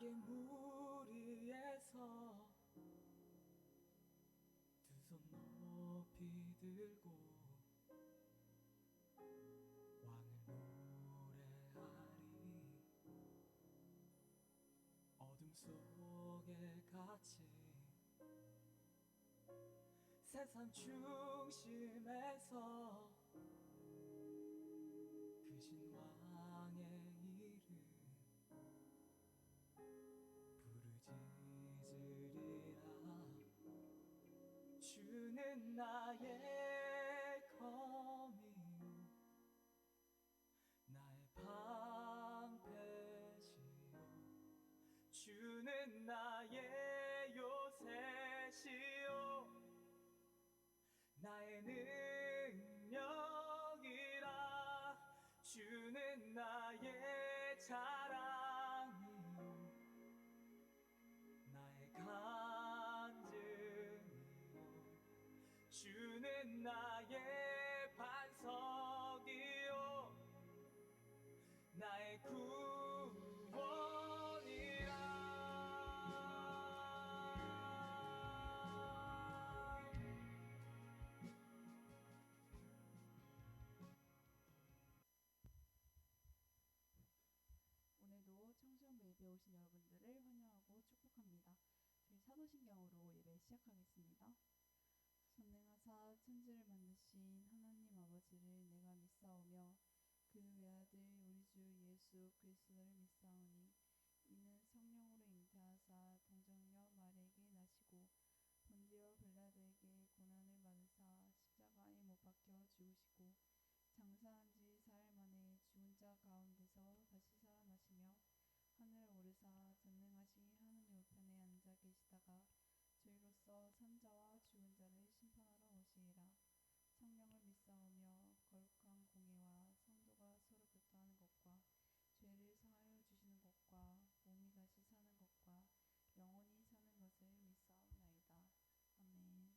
낮게 물 위에서 두 손 높이 들고 왕을 노래하리. 어둠 속에 갇힌 세상 중심에서 크신 왕의 이름 부르짖으리라. 주는 나의 검이요 나의 방패시요 주는 나의 요새시요 나의 능력이라. 주는 나의 자랑이요 나의 간증이요 주는 나의 반석이요 나의 구원이라. 오늘도 청소년부 예배 오신 여러분들을 환영하고 축복합니다. 저희 사도신경으로 예배 시작하겠습니다. 전능하사 천지를 만드신 하나님 아버지를 내가 믿사오며 그 외아들 우리 주 예수 그리스도를 믿사오니 이는 성령으로 잉태하사 동정녀 마리아에게 나시고 본디오 빌라도에게 고난을 받으사 십자가에 못 박혀 죽으시고 장사한 지 사흘 만에 죽은 자 가운데서 다시 살아나시며 하늘 오르사 전능하신 하느님 우편에 앉아 계시다가 저희로서 산자와 죽은 자를 심판하러 오시리라. 성령을 믿사오며 거룩한 공예와 성도가 서로 교통하는 것과 죄를 사하여 주시는 것과 몸이 다시 사는 것과 영원히 사는 것을 믿사옵나이다. 아멘.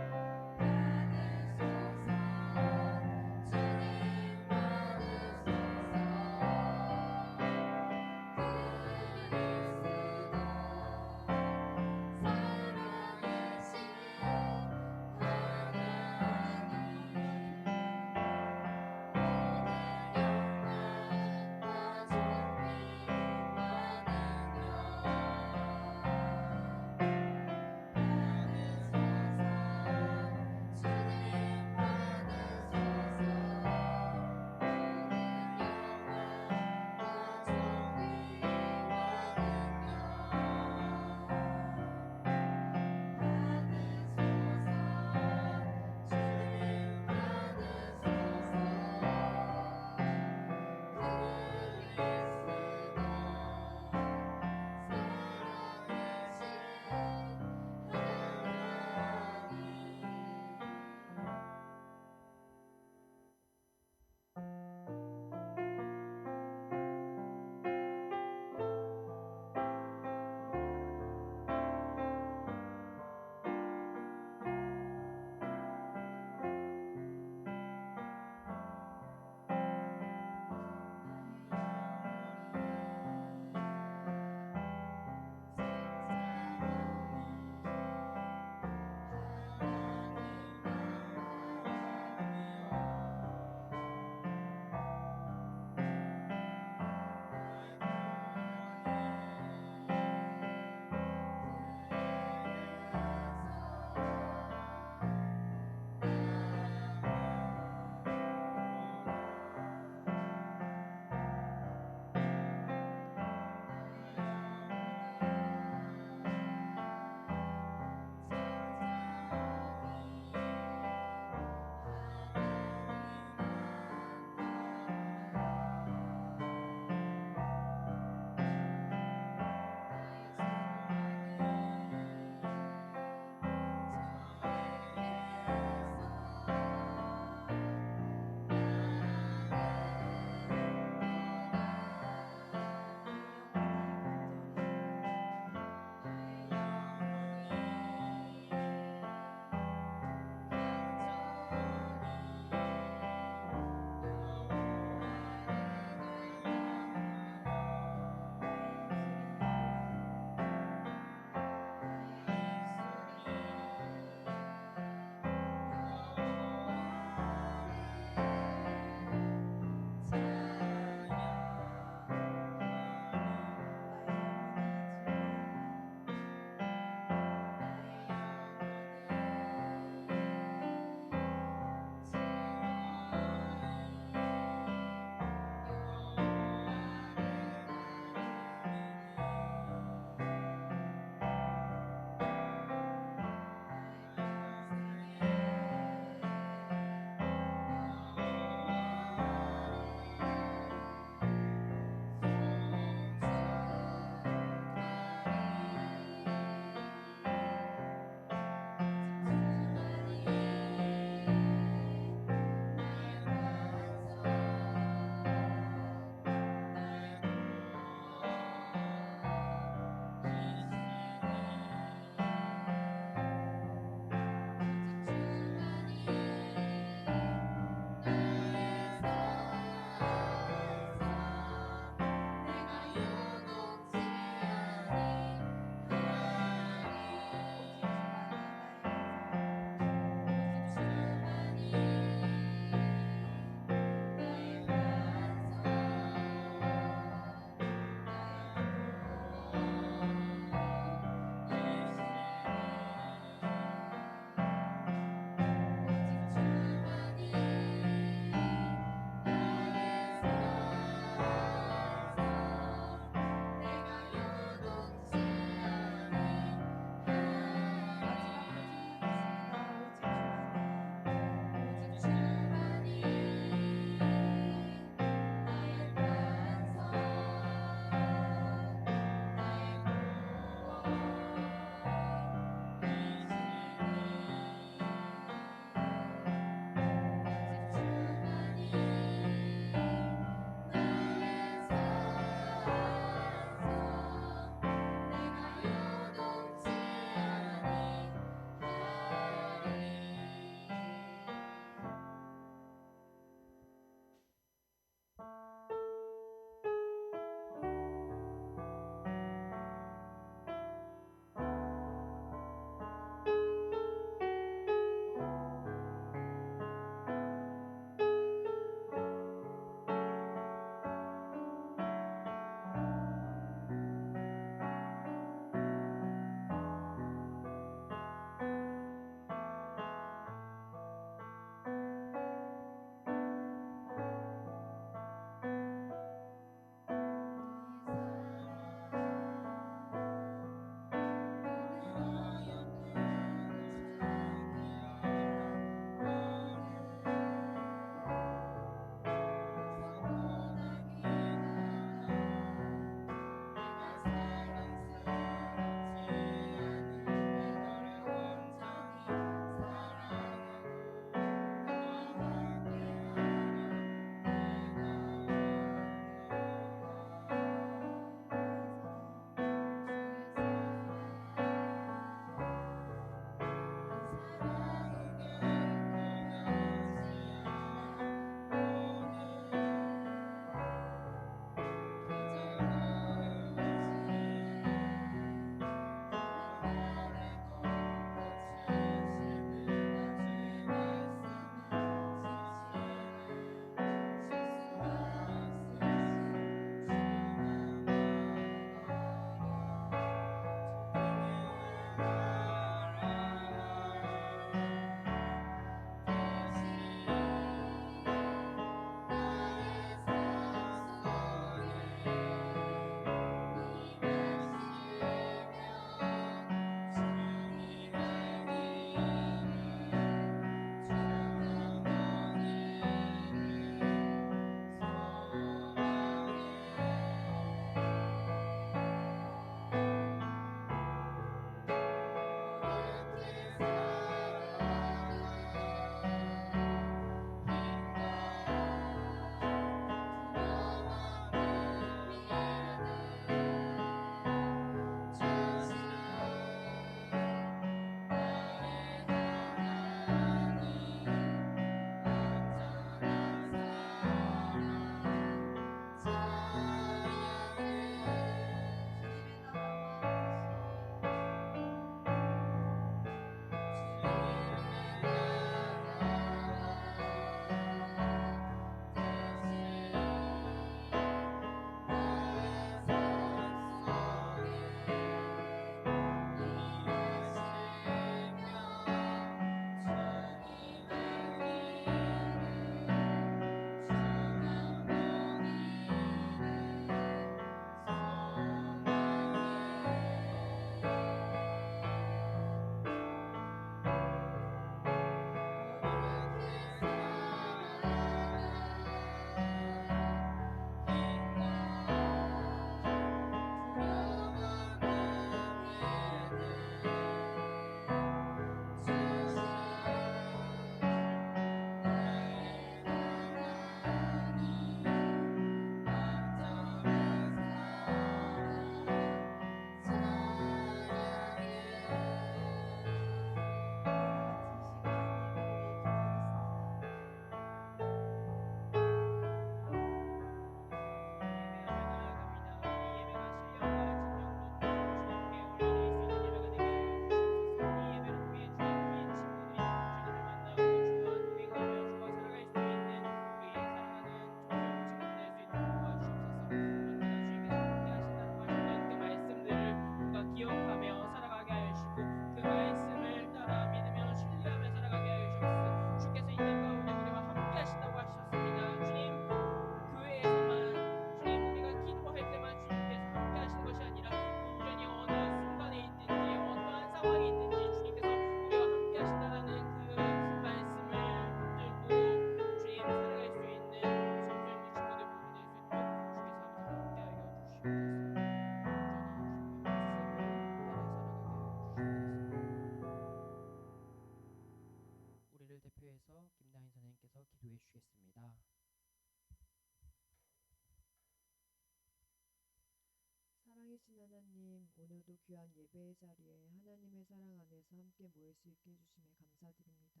살아계신 하나님, 오늘도 귀한 예배의 자리에 하나님의 사랑 안에서 함께 모일 수 있게 해주심에 감사드립니다.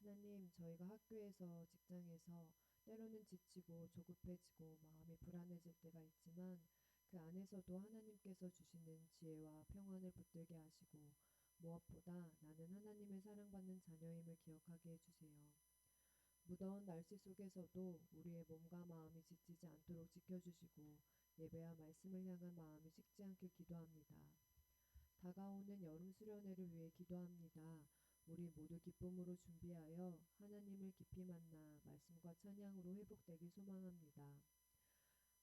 하나님, 저희가 학교에서, 직장에서 때로는 지치고 조급해지고 마음이 불안해질 때가 있지만 그 안에서도 하나님께서 주시는 지혜와 평안을 붙들게 하시고 무엇보다 나는 하나님의 사랑받는 자녀임을 기억하게 해주세요. 무더운 날씨 속에서도 우리의 몸과 마음이 지치지 않도록 지켜주시고 예배와 말씀을 향한 마음이 식지 않길 기도합니다. 다가오는 여름 수련회를 위해 기도합니다. 우리 모두 기쁨으로 준비하여 하나님을 깊이 만나 말씀과 찬양으로 회복되길 소망합니다.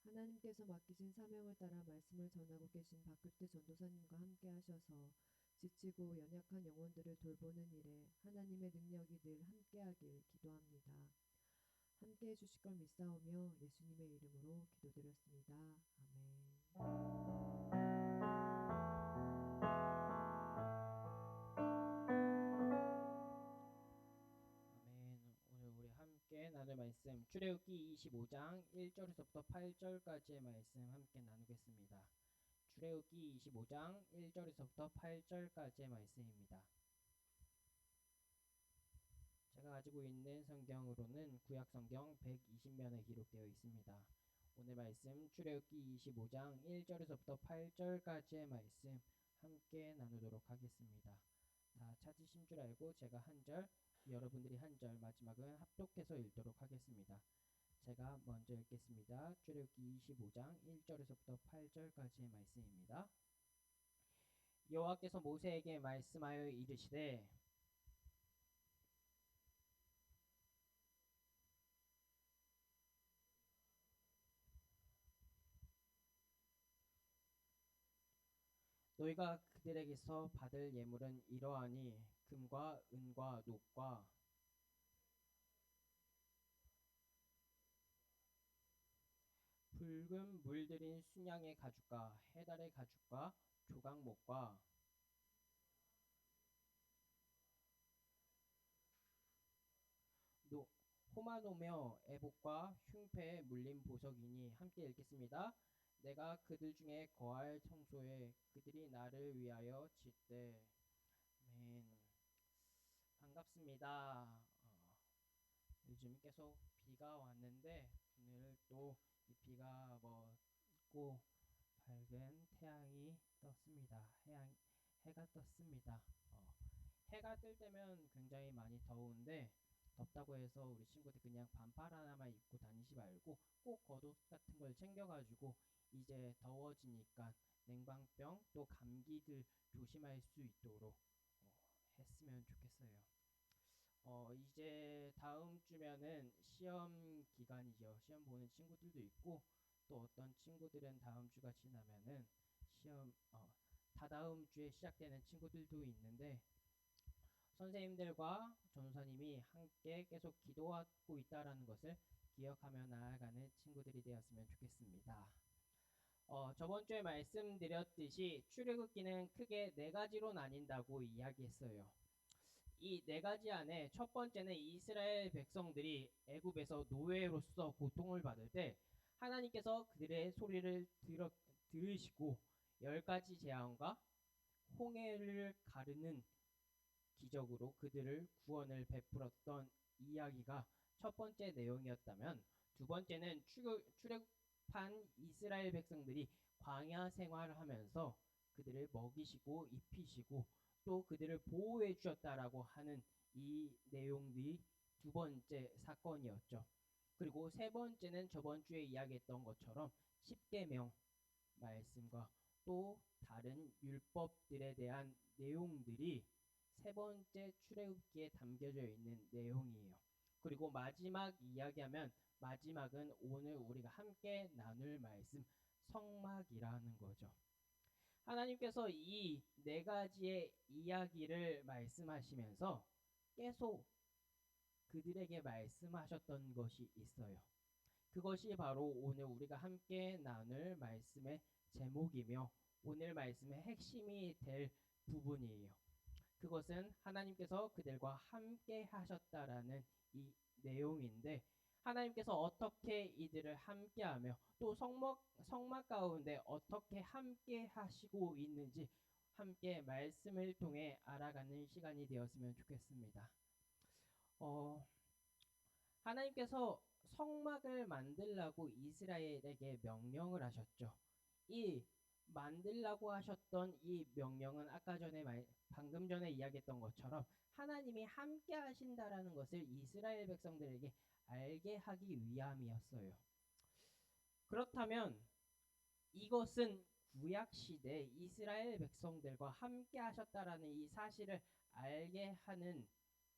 하나님께서 맡기신 사명을 따라 말씀을 전하고 계신 박규태 전도사님과 함께 하셔서 지치고 연약한 영혼들을 돌보는 일에 하나님의 능력이 늘 함께하길 기도합니다. 함께 해주실 걸 믿사오며 예수님의 이름으로 기도드렸습니다. 아멘. 아멘. 오늘 우리 함께 나눌 말씀 출애굽기 25장 1절에서부터 8절까지의 말씀 함께 나누겠습니다. 출애굽기 25장 1절에서부터 8절까지의 말씀입니다. 제가 가지고 있는 성경으로는 구약 성경 120면에 기록되어 있습니다. 오늘 말씀 출애굽기 25장 1절에서부터 8절까지의 말씀 함께 나누도록 하겠습니다. 다 찾으신 줄 알고 제가 한 절, 여러분들이 한 절, 마지막은 합독해서 읽도록 하겠습니다. 제가 먼저 읽겠습니다. 출애굽기 25장 1절에서부터 8절까지의 말씀입니다. 여호와께서 모세에게 말씀하여 이르시되 너희가 그들에게서 받을 예물은 이러하니 금과 은과 녹과 붉은 물들인 순양의 가죽과 해달의 가죽과 조각목과 호마노며 에봇과 흉패에 물린 보석이니 함께 읽겠습니다. 내가 그들 중에 거할 청소에 그들이 나를 위하여 짓되 아멘. 반갑습니다. 요즘 계속 비가 왔는데 오늘 또 이 비가 멎고 밝은 태양이 떴습니다. 해가 떴습니다. 해가 뜰 때면 굉장히 많이 더운데 덥다고 해서 우리 친구들 그냥 반팔 하나만 입고 다니지 말고 꼭 겉옷 같은 걸 챙겨가지고 이제 더워지니까 냉방병 또 감기들 조심할 수 있도록 했으면 좋겠어요. 이제 다음 주면은 시험 기간이죠. 시험 보는 친구들도 있고 또 어떤 친구들은 다음 주가 지나면은 시험 다다음 주에 시작되는 친구들도 있는데 선생님들과 전도사님이 함께 계속 기도하고 있다라는 것을 기억하며 나아가는 친구들이 되었으면 좋겠습니다. 저번 주에 말씀드렸듯이 출애굽기는 크게 네 가지로 나뉜다고 이야기했어요. 이 네 가지 안에 첫 번째는 이스라엘 백성들이 애굽에서 노예로서 고통을 받을 때 하나님께서 그들의 소리를 들으시고 10가지 재앙과 홍해를 가르는 기적으로 그들을 구원을 베풀었던 이야기가 첫 번째 내용이었다면 두 번째는 출애굽한 이스라엘 백성들이 광야 생활을 하면서 그들을 먹이시고 입히시고 또 그들을 보호해 주셨다라고 하는 이 내용들이 두 번째 사건이었죠. 그리고 세 번째는 저번 주에 이야기했던 것처럼 십계명 말씀과 또 다른 율법들에 대한 내용들이 세 번째 출애굽기에 담겨져 있는 내용이에요. 그리고 마지막 이야기하면 마지막은 오늘 우리가 함께 나눌 말씀 성막이라는 거죠. 하나님께서 이 네 가지의 이야기를 말씀하시면서 계속 그들에게 말씀하셨던 것이 있어요. 그것이 바로 오늘 우리가 함께 나눌 말씀의 제목이며 오늘 말씀의 핵심이 될 부분이에요. 그것은 하나님께서 그들과 함께 하셨다라는 이 내용인데 하나님께서 어떻게 이들을 함께하며 또 성막 가운데 어떻게 함께 하시고 있는지 함께 말씀을 통해 알아가는 시간이 되었으면 좋겠습니다. 어, 하나님께서 성막을 만들라고 이스라엘에게 명령을 하셨죠. 이 만들라고 하셨던 이 명령은 아까 전에 방금 전에 이야기했던 것처럼 하나님이 함께 하신다라는 것을 이스라엘 백성들에게 알게 하기 위함이었어요. 그렇다면 이것은 구약 시대 이스라엘 백성들과 함께 하셨다라는 이 사실을 알게 하는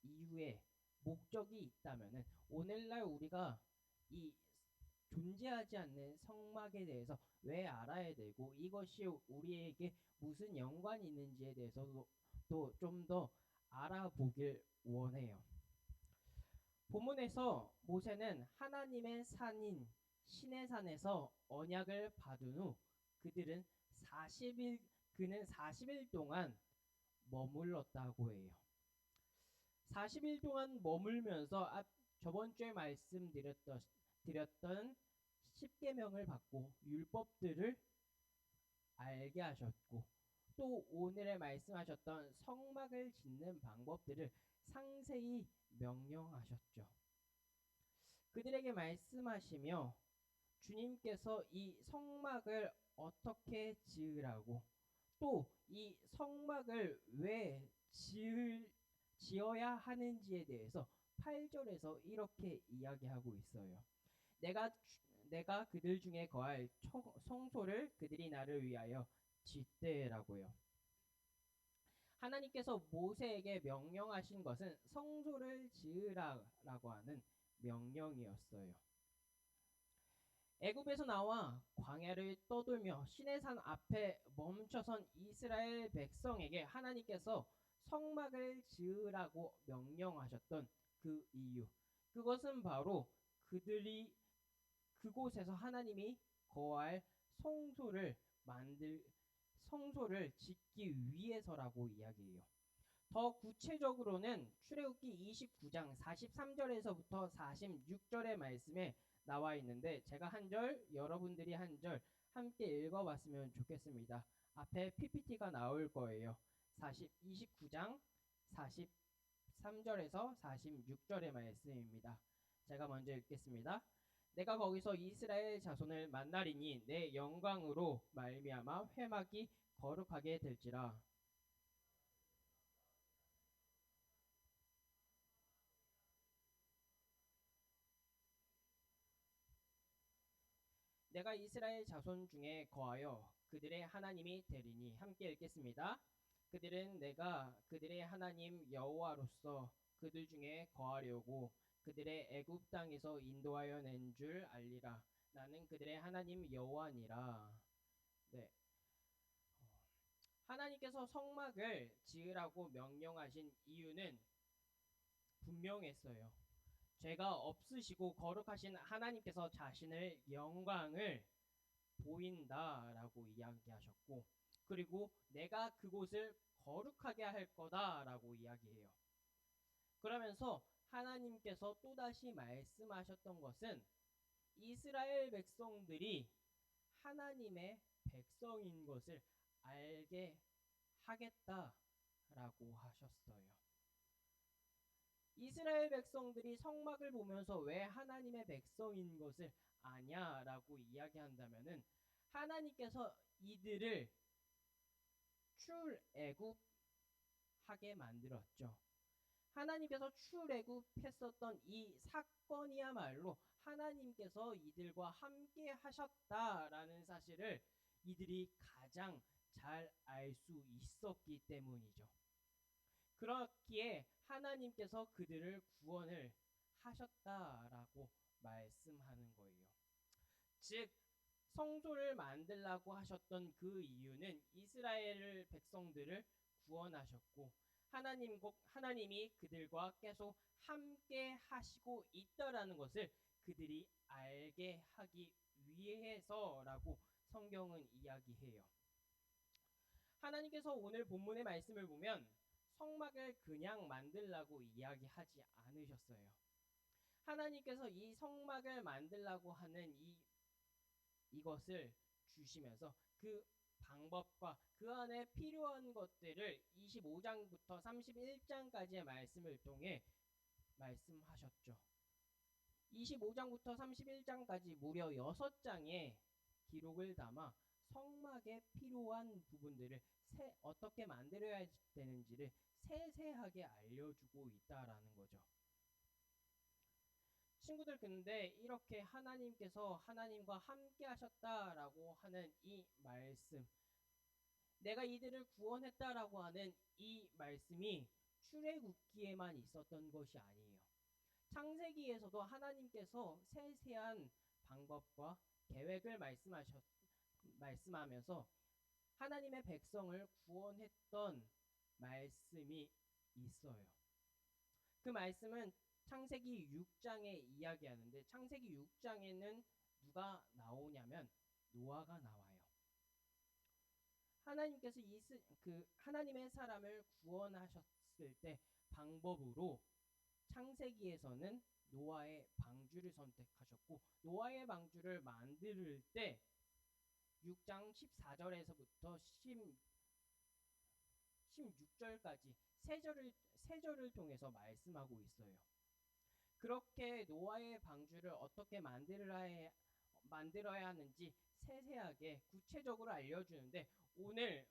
이유에 목적이 있다면은 오늘날 우리가 이 존재하지 않는 성막에 대해서 왜 알아야 되고 이것이 우리에게 무슨 연관이 있는지에 대해서도 좀 더 알아보길 원해요. 본문에서 모세는 하나님의 산인 시내산에서 언약을 받은 후 그들은 40일 그는 40일 동안 머물렀다고 해요. 40일 동안 머물면서 저번 주에 드렸던 10계명을 받고 율법들을 알게 하셨고 또 오늘에 말씀하셨던 성막을 짓는 방법들을 상세히 명령하셨죠. 그들에게 말씀하시며 주님께서 이 성막을 어떻게 지으라고 또 이 성막을 왜 지어야 하는지에 대해서 8절에서 이렇게 이야기하고 있어요. 내가 그들 중에 거할 성소를 그들이 나를 위하여 짓되라고요. 하나님께서 모세에게 명령하신 것은 성소를 지으라라고 하는 명령이었어요. 애굽에서 나와 광야를 떠돌며 시내산 앞에 멈춰선 이스라엘 백성에게 하나님께서 성막을 지으라고 명령하셨던 그 이유, 그것은 바로 그들이 그곳에서 하나님이 거할 성소를 짓기 위해서라고 이야기해요. 더 구체적으로는 출애굽기 29장 43절에서부터 46절의 말씀에 나와 있는데 제가 한 절, 여러분들이 한 절 함께 읽어봤으면 좋겠습니다. 앞에 PPT가 나올 거예요. 29장 43절에서 46절의 말씀입니다. 제가 먼저 읽겠습니다. 내가 거기서 이스라엘 자손을 만나리니 내 영광으로 말미암아 회막이 거룩하게 될지라. 내가 이스라엘 자손 중에 거하여 그들의 하나님이 되리니. 함께 읽겠습니다. 그들은 내가 그들의 하나님 여호와로서 그들 중에 거하려고 그들의 애굽 땅에서 인도하여 낸 줄 알리라. 나는 그들의 하나님 여호와니라. 네. 하나님께서 성막을 지으라고 명령하신 이유는 분명했어요. 죄가 없으시고 거룩하신 하나님께서 자신의 영광을 보인다라고 이야기하셨고, 그리고 내가 그곳을 거룩하게 할 거다라고 이야기해요. 그러면서 하나님께서 또다시 말씀하셨던 것은 이스라엘 백성들이 하나님의 백성인 것을 알게 하겠다라고 하셨어요. 이스라엘 백성들이 성막을 보면서 왜 하나님의 백성인 것을 아냐라고 이야기한다면은 하나님께서 이들을 출애굽하게 만들었죠. 하나님께서 출애굽했었던 이 사건이야말로 하나님께서 이들과 함께 하셨다라는 사실을 이들이 가장 잘 알 수 있었기 때문이죠. 그렇기에 하나님께서 그들을 구원을 하셨다라고 말씀하는 거예요. 즉 성소를 만들라고 하셨던 그 이유는 이스라엘 백성들을 구원하셨고 하나님이 그들과 계속 함께 하시고 있다라는 것을 그들이 알게 하기 위해서라고 성경은 이야기해요. 하나님께서 오늘 본문의 말씀을 보면 성막을 그냥 만들라고 이야기하지 않으셨어요. 하나님께서 이 성막을 만들라고 하는 이것을 주시면서 그 방법과 그 안에 필요한 것들을 25장부터 31장까지의 말씀을 통해 말씀하셨죠. 25장부터 31장까지 무려 6장의 기록을 담아 성막에 필요한 부분들을 어떻게 만들어야 되는지를 세세하게 알려주고 있다라는 거죠. 친구들, 근데 이렇게 하나님께서 하나님과 함께 하셨다라고 하는 이 말씀, 내가 이들을 구원했다라고 하는 이 말씀이 출애굽기에만 있었던 것이 아니에요. 창세기에서도 하나님께서 세세한 방법과 계획을 말씀하면서 하나님의 백성을 구원했던 말씀이 있어요. 그 말씀은 창세기 6장에 이야기하는데, 창세기 6장에는 누가 나오냐면 노아가 나와요. 하나님께서 하나님의 사람을 구원하셨을 때 방법으로 창세기에서는 노아의 방주를 선택하셨고, 노아의 방주를 만들 때 6장 14절에서부터 16절까지 세 절을 통해서 말씀하고 있어요. 그렇게 노아의 방주를 어떻게 만들어야 하는지 세세하게 구체적으로 알려주는데, 오늘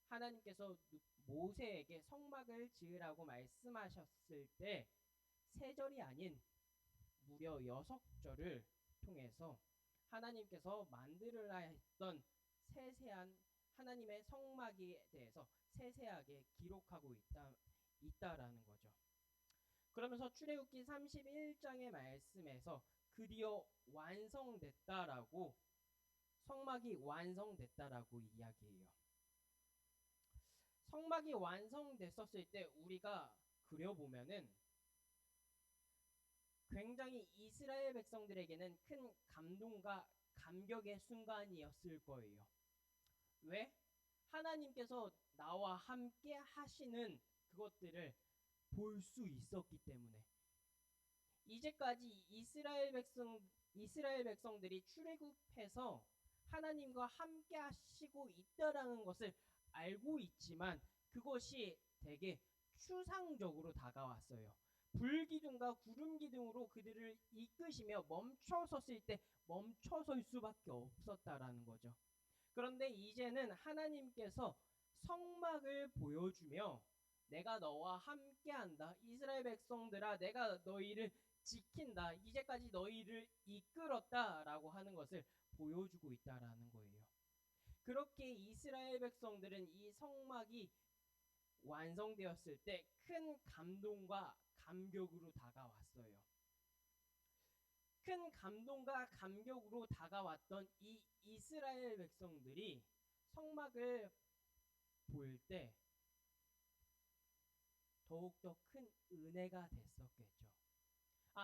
하나님께서 모세에게 성막을 지으라고 말씀하셨을 때 3절이 아닌 무려 6절을 통해서 하나님께서 만들어야 했던 세세한 하나님의 성막에 대해서 세세하게 기록하고 있다라는 거죠. 그러면서 출애굽기 31장의 말씀에서 드디어 완성됐다라고, 성막이 완성됐다라고 이야기해요. 성막이 완성됐었을 때 우리가 그려보면은 굉장히 이스라엘 백성들에게는 큰 감동과 감격의 순간이었을 거예요. 왜? 하나님께서 나와 함께 하시는 그것들을 볼 수 있었기 때문에. 이제까지 이스라엘 백성들이 출애굽해서 하나님과 함께 하시고 있다라는 것을 알고 있지만 그것이 되게 추상적으로 다가왔어요. 불기둥과 구름기둥으로 그들을 이끄시며 멈춰섰을 때 멈춰설 수밖에 없었다라는 거죠. 그런데 이제는 하나님께서 성막을 보여주며 내가 너와 함께한다. 이스라엘 백성들아, 내가 너희를 지킨다. 이제까지 너희를 이끌었다라고 하는 것을 보여주고 있다라는 거예요. 그렇게 이스라엘 백성들은 이 성막이 완성되었을 때 큰 감동과 감격으로 다가왔어요. 큰 감동과 감격으로 다가왔던 이 이스라엘 백성들이 성막을 볼 때 더욱더 큰 은혜가 됐었겠죠. 아,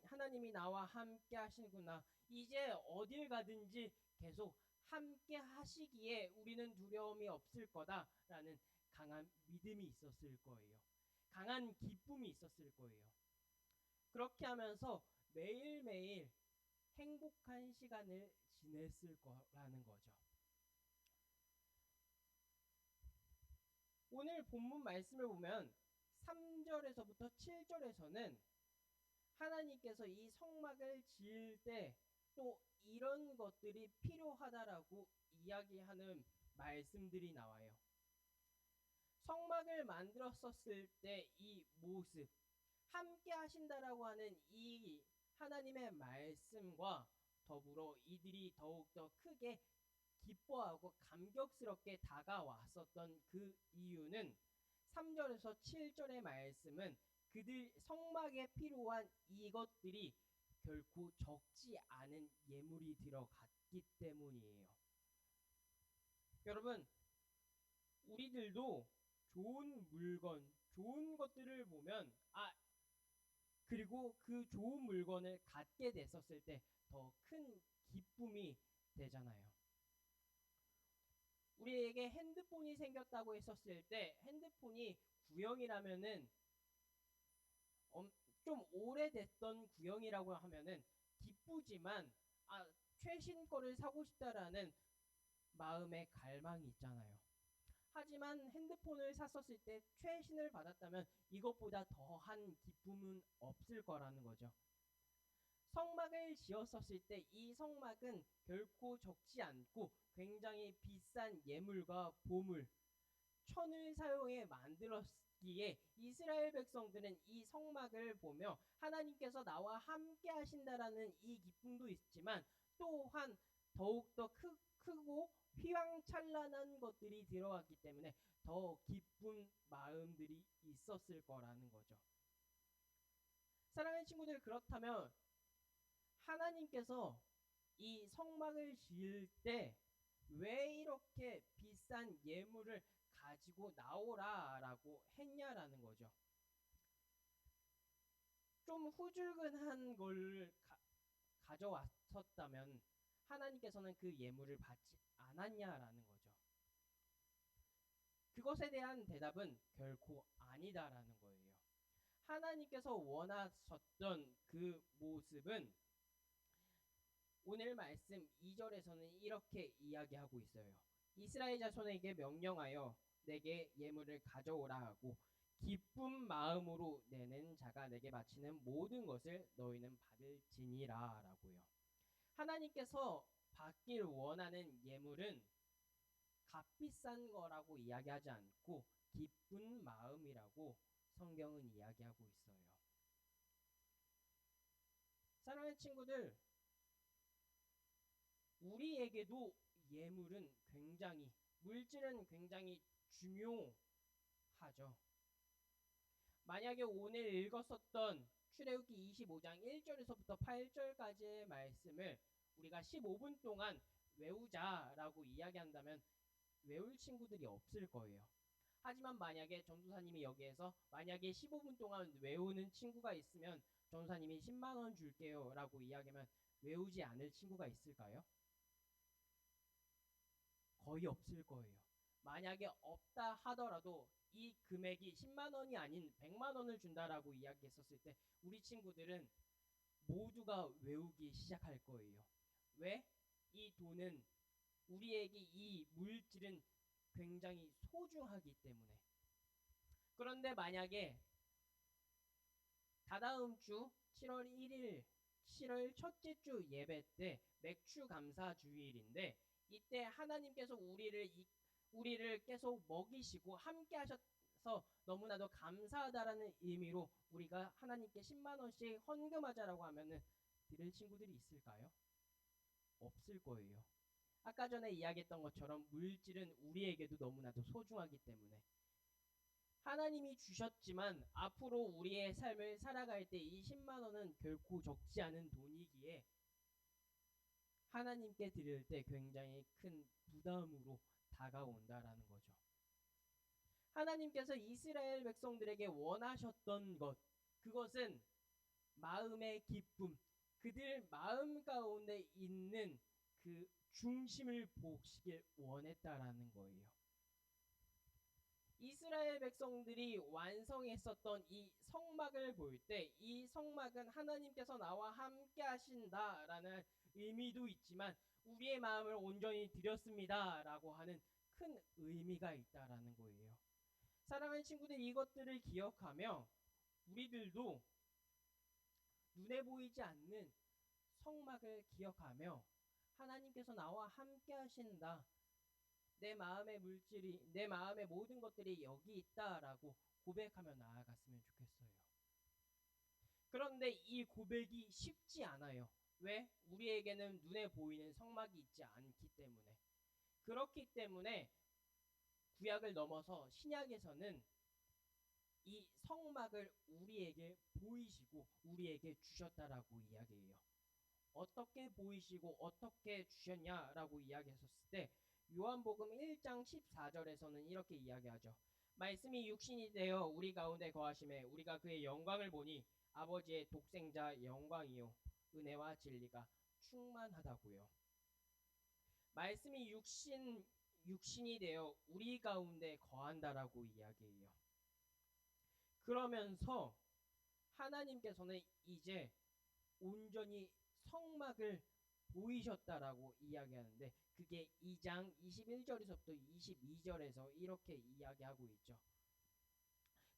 하나님이 나와 함께 하시구나. 이제 어딜 가든지 계속 함께 하시기에 우리는 두려움이 없을 거다라는 강한 믿음이 있었을 거예요. 강한 기쁨이 있었을 거예요. 그렇게 하면서 매일매일 행복한 시간을 지냈을 거라는 거죠. 오늘 본문 말씀을 보면 3절에서부터 7절에서는 하나님께서 이 성막을 지을 때 또 이런 것들이 필요하다라고 이야기하는 말씀들이 나와요. 성막을 만들었었을 때 이 모습, 함께 하신다라고 하는 이 하나님의 말씀과 더불어 이들이 더욱더 크게 기뻐하고 감격스럽게 다가왔었던 그 이유는 3절에서 7절의 말씀은 그들 성막에 필요한 이것들이 결코 적지 않은 예물이 들어갔기 때문이에요. 여러분, 우리들도 좋은 물건, 좋은 것들을 보면 그리고 그 좋은 물건을 갖게 됐었을 때 더 큰 기쁨이 되잖아요. 우리에게 핸드폰이 생겼다고 했었을 때 핸드폰이 구형이라면은 좀 오래됐던 구형이라고 하면은 기쁘지만 최신 거를 사고 싶다라는 마음의 갈망이 있잖아요. 하지만 핸드폰을 샀었을 때 최신을 받았다면 이것보다 더한 기쁨은 없을 거라는 거죠. 성막을 지었었을 때 이 성막은 결코 적지 않고 굉장히 비싼 예물과 보물, 천을 사용해 만들었기에 이스라엘 백성들은 이 성막을 보며 하나님께서 나와 함께 하신다라는 이 기쁨도 있지만 또한 더욱더 크고 휘황찬란한 것들이 들어갔기 때문에 더 기쁜 마음들이 있었을 거라는 거죠. 사랑하는 친구들, 그렇다면 하나님께서 이 성막을 지을 때 왜 이렇게 비싼 예물을 가지고 나오라라고 했냐라는 거죠. 좀 후줄근한 걸 가져왔었다면 하나님께서는 그 예물을 받지 않았냐라는 거죠. 그것에 대한 대답은 결코 아니다라는 거예요. 하나님께서 원하셨던 그 모습은 오늘 말씀 2절에서는 이렇게 이야기하고 있어요. 이스라엘 자손에게 명령하여 내게 예물을 가져오라 하고 기쁜 마음으로 내는 자가 내게 바치는 모든 것을 너희는 받을지니라 라고요. 하나님께서 받길 원하는 예물은 값비싼 거라고 이야기하지 않고 기쁜 마음이라고 성경은 이야기하고 있어요. 사랑하는 친구들, 우리에게도 예물은 굉장히, 물질은 굉장히 중요하죠. 만약에 오늘 읽었었던 출애굽기 25장 1절에서부터 8절까지의 말씀을 우리가 15분 동안 외우자라고 이야기한다면 외울 친구들이 없을 거예요. 하지만 만약에 전도사님이 여기에서 만약에 15분 동안 외우는 친구가 있으면 전도사님이 10만 원 줄게요 라고 이야기하면 외우지 않을 친구가 있을까요? 거의 없을 거예요. 만약에 없다 하더라도 이 금액이 10만 원이 아닌 100만 원을 준다라고 이야기했었을 때 우리 친구들은 모두가 외우기 시작할 거예요. 왜? 이 돈은 우리에게 이 물질은 굉장히 소중하기 때문에. 그런데 만약에 다다음 주 7월 1일 7월 첫째 주 예배 때 맥주 감사 주일인데 이때 하나님께서 우리를 계속 먹이시고 함께 하셔서 너무나도 감사하다라는 의미로 우리가 하나님께 10만 원씩 헌금하자라고 하면은 드릴 친구들이 있을까요? 없을 거예요. 아까 전에 이야기했던 것처럼 물질은 우리에게도 너무나도 소중하기 때문에 하나님이 주셨지만 앞으로 우리의 삶을 살아갈 때 이 10만 원은 결코 적지 않은 돈이기에 하나님께 드릴 때 굉장히 큰 부담으로 다가온다라는 거죠. 하나님께서 이스라엘 백성들에게 원하셨던 것, 그것은 마음의 기쁨, 그들 마음 가운데 있는 그 중심을 보시길 원했다라는 거예요. 이스라엘 백성들이 완성했었던 이 성막을 볼 때 이 성막은 하나님께서 나와 함께 하신다라는 의미도 있지만 우리의 마음을 온전히 드렸습니다라고 하는 큰 의미가 있다라는 거예요. 사랑하는 친구들, 이것들을 기억하며 우리들도 눈에 보이지 않는 성막을 기억하며 하나님께서 나와 함께 하신다. 내 마음의 물질이, 내 마음의 모든 것들이 여기 있다라고 고백하며 나아갔으면 좋겠어요. 그런데 이 고백이 쉽지 않아요. 왜? 우리에게는 눈에 보이는 성막이 있지 않기 때문에. 그렇기 때문에 구약을 넘어서 신약에서는 이 성막을 우리에게 보이시고 우리에게 주셨다라고 이야기해요. 어떻게 보이시고 어떻게 주셨냐라고 이야기했었을 때 요한복음 1장 14절에서는 이렇게 이야기하죠. 말씀이 육신이 되어 우리 가운데 거하심에 우리가 그의 영광을 보니 아버지의 독생자 영광이요 은혜와 진리가 충만하다고요. 말씀이 육신이 되어 우리 가운데 거한다라고 이야기해요. 그러면서 하나님께서는 이제 온전히 성막을 보이셨다라고 이야기하는데 그게 2장 21절에서부터 22절에서 이렇게 이야기하고 있죠.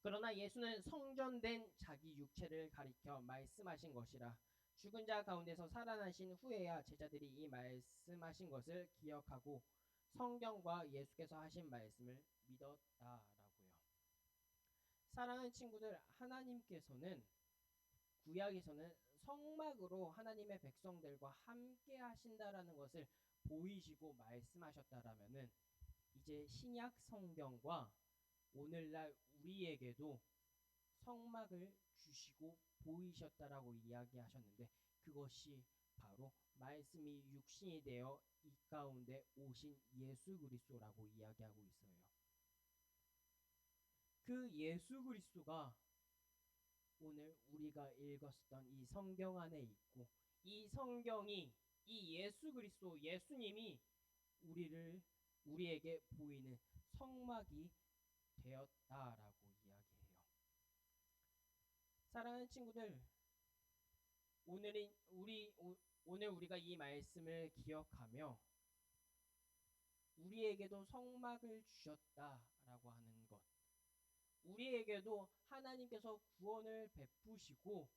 그러나 예수는 성전된 자기 육체를 가리켜 말씀하신 것이라. 죽은 자 가운데서 살아나신 후에야 제자들이 이 말씀하신 것을 기억하고 성경과 예수께서 하신 말씀을 믿었다라고요. 사랑하는 친구들, 하나님께서는 구약에서는 성막으로 하나님의 백성들과 함께 하신다라는 것을 보이시고 말씀하셨다라면은 이제 신약 성경과 오늘날 우리에게도 성막을 주시고 보이셨다라고 이야기하셨는데 그것이 바로 말씀이 육신이 되어 이 가운데 오신 예수 그리스도라고 이야기하고 있어요. 그 예수 그리스도가 오늘 우리가 읽었던 이 성경 안에 있고 이 성경이 이 예수 그리스도 예수님이 우리에게 보이는 성막이 되었다라고 이야기해요. 사랑하는 친구들, 오늘 우리가 이 말씀을 기억하며 우리에게도 성막을 주셨다라고 하는 것, 우리에게도 하나님께서 구원을 베푸시고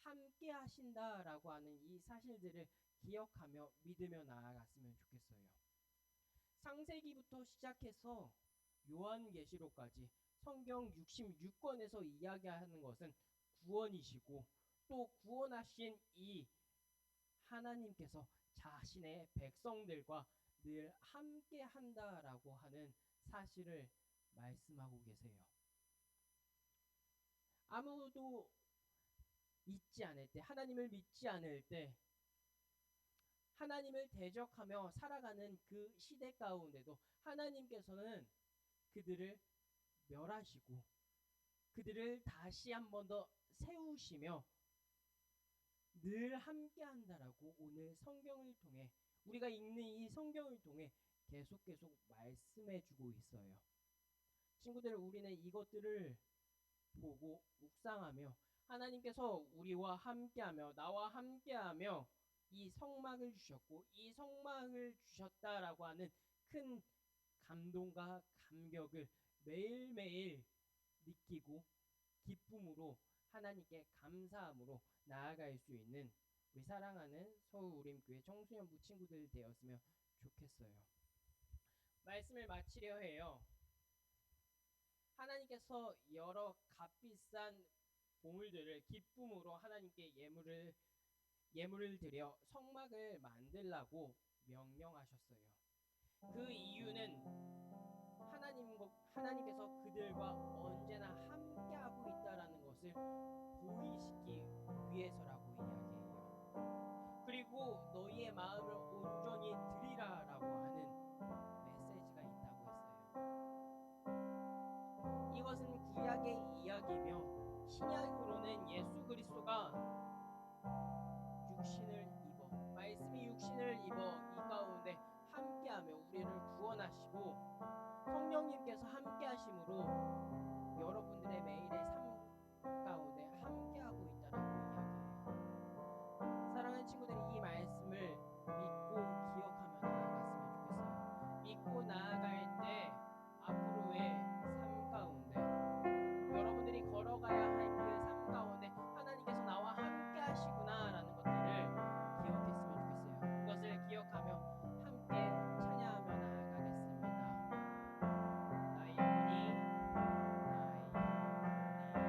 함께 하신다라고 하는 이 사실들을 기억하며 믿으며 나아갔으면 좋겠어요. 창세기부터 시작해서 요한계시록까지 성경 66권에서 이야기하는 것은 구원이시고 또 구원하신 이 하나님께서 자신의 백성들과 늘 함께 한다라고 하는 사실을 말씀하고 계세요. 아무도 믿지 않을 때, 하나님을 믿지 않을 때 하나님을 대적하며 살아가는 그 시대 가운데도 하나님께서는 그들을 멸하시고 그들을 다시 한 번 더 세우시며 늘 함께 한다라고 오늘 성경을 통해 우리가 읽는 이 성경을 통해 계속 말씀해 주고 있어요. 친구들, 우리는 이것들을 보고 묵상하며 하나님께서 우리와 함께하며 나와 함께하며 이 성막을 주셨고 이 성막을 주셨다라고 하는 큰 감동과 감격을 매일매일 느끼고 기쁨으로 하나님께 감사함으로 나아갈 수 있는 우리 사랑하는 서울우림교회 청소년부 친구들 되었으면 좋겠어요. 말씀을 마치려 해요. 하나님께서 여러 값비싼 보물들을 기쁨으로 하나님께 예물을 드려 성막을 만들라고 명령하셨어요. 그 이유는 하나님께서 그들과 언제나 함께하고 있다라는 것을 보이시기 위해서라고 이야기해요. 그리고 너희의 마음을 온전히 드리라라고 하는 메시지가 있다고 했어요. 이것은 구약의 이야기며 신약으로는 예수 그리스도가 말씀이 육신을 입어 이 가운데 함께하며 우리를 구원하시고 성령님께서 함께하심으로 여러분들의 매일의 삶 가운데 함께하고 있다라고 이야기해요. 사랑하는 친구들이 이 말씀을 믿고 기억하며 나아갔으면 좋겠어요. 믿고 나아갈 때 앞으로의 삶 가운데 여러분들이 걸어가야 할 그 삶 가운데 하나님께서 나와 함께 하시구나라는 것들을 기억했으면 좋겠어요. 그것을 기억하며 함께 찬양하며 나아가겠습니다. 나의 영혼이 나의 영혼이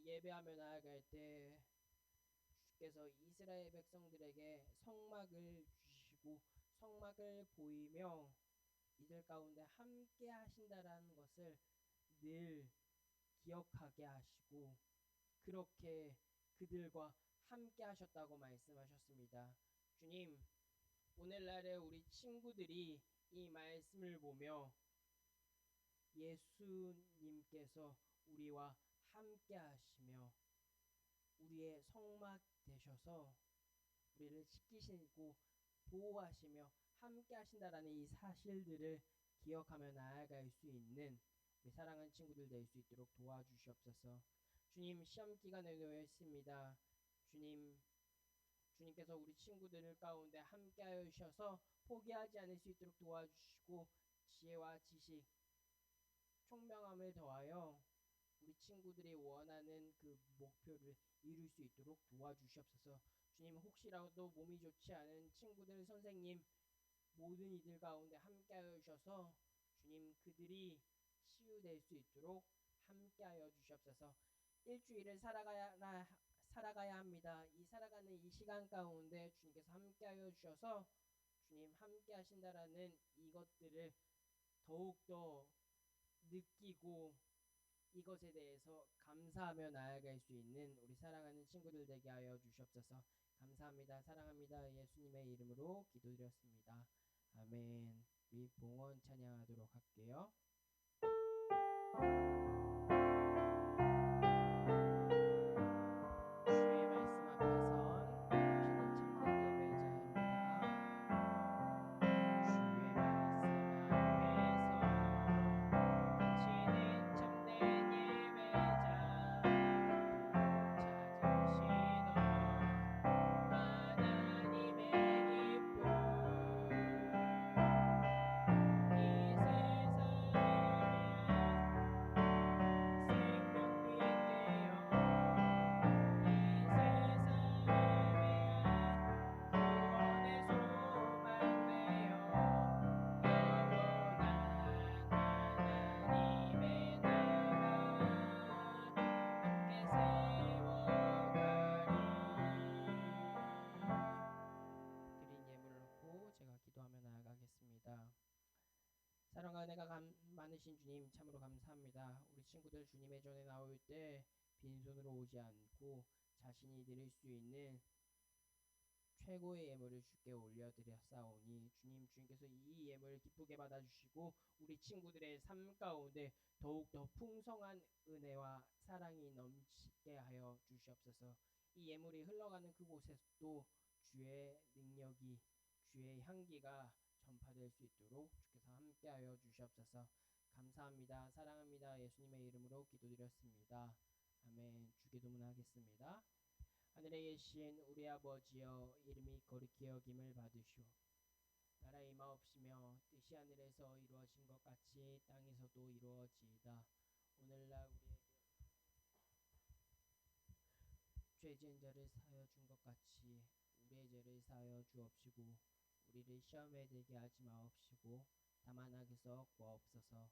우리 예배하며 나아갈 때 주께서 이스라엘 백성들에게 성막을 주시고 성막을 보이며 이들 가운데 함께 하신다라는 것을 늘 기억하게 하시고 그렇게 그들과 함께 하셨다고 말씀하셨습니다. 주님, 오늘날에 우리 친구들이 이 말씀을 보며 예수님께서 우리와 함께 하시며 우리의 성막 되셔서 우리를 지키시고 보호하시며 함께 하신다라는 이 사실들을 기억하며 나아갈 수 있는 우리 사랑하는 친구들 될 수 있도록 도와주시옵소서. 주님, 시험 기간에 놓여 있습니다. 주님께서 우리 친구들 가운데 함께하여 주셔서 포기하지 않을 수 있도록 도와주시고 지혜와 지식, 총명함을 더하여 우리 친구들이 원하는 그 목표를 이룰 수 있도록 도와주시옵소서. 주님, 혹시라도 몸이 좋지 않은 친구들, 선생님 모든 이들 가운데 함께하여 주셔서 주님 그들이 치유될 수 있도록 함께하여 주시옵소서. 일주일을 살아가야 합니다. 이 살아가는 이 시간 가운데 주님께서 함께하여 주셔서 주님 함께 하신다라는 이것들을 더욱더 느끼고 이것에 대해서 감사하며 나아갈 수 있는 우리 사랑하는 친구들 되게 하여 주시옵소서. 감사합니다. 사랑합니다. 예수님의 이름으로 기도드렸습니다. 아멘. 우리 봉헌 찬양하도록 할게요. 주의 말씀 앞에선 당신은 참된 예배자입니다. 주의 말씀 앞에서 당신은 참된 예배자 찾으시던 하나님의 기쁨 이 세상을 사랑과 은혜가 많으신 주님 참으로 감사합니다. 우리 친구들 주님의 전에 나올 때 빈손으로 오지 않고 자신이 드릴 수 있는 최고의 예물을 주께 올려드렸사오니 주님께서 이 예물을 기쁘게 받아주시고 우리 친구들의 삶 가운데 더욱더 풍성한 은혜와 사랑이 넘치게 하여 주시옵소서. 이 예물이 흘러가는 그곳에서도 주의 능력이 주의 향기가 전파될 수 있도록 주께서 함께하여 주시옵소서. 감사합니다. 사랑합니다. 예수님의 이름으로 기도드렸습니다. 아멘. 주기도문 하겠습니다. 하늘에 계신 우리 아버지여, 이름이 거룩히 여김을 받으시오. 나라 임하옵시며 뜻이 하늘에서 이루어진 것 같이 땅에서도 이루어지이다. 오늘날 우리에게 죄 지은 자를 사하여 준 것 같이 우리의 죄를 사하여 주옵시고 우리를 시험에 들게 하지 마옵시고 다만 악에서 구하옵소서.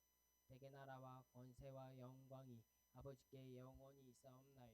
대개 나라와 권세와 영광이 아버지께 영원히 있사옵나이다.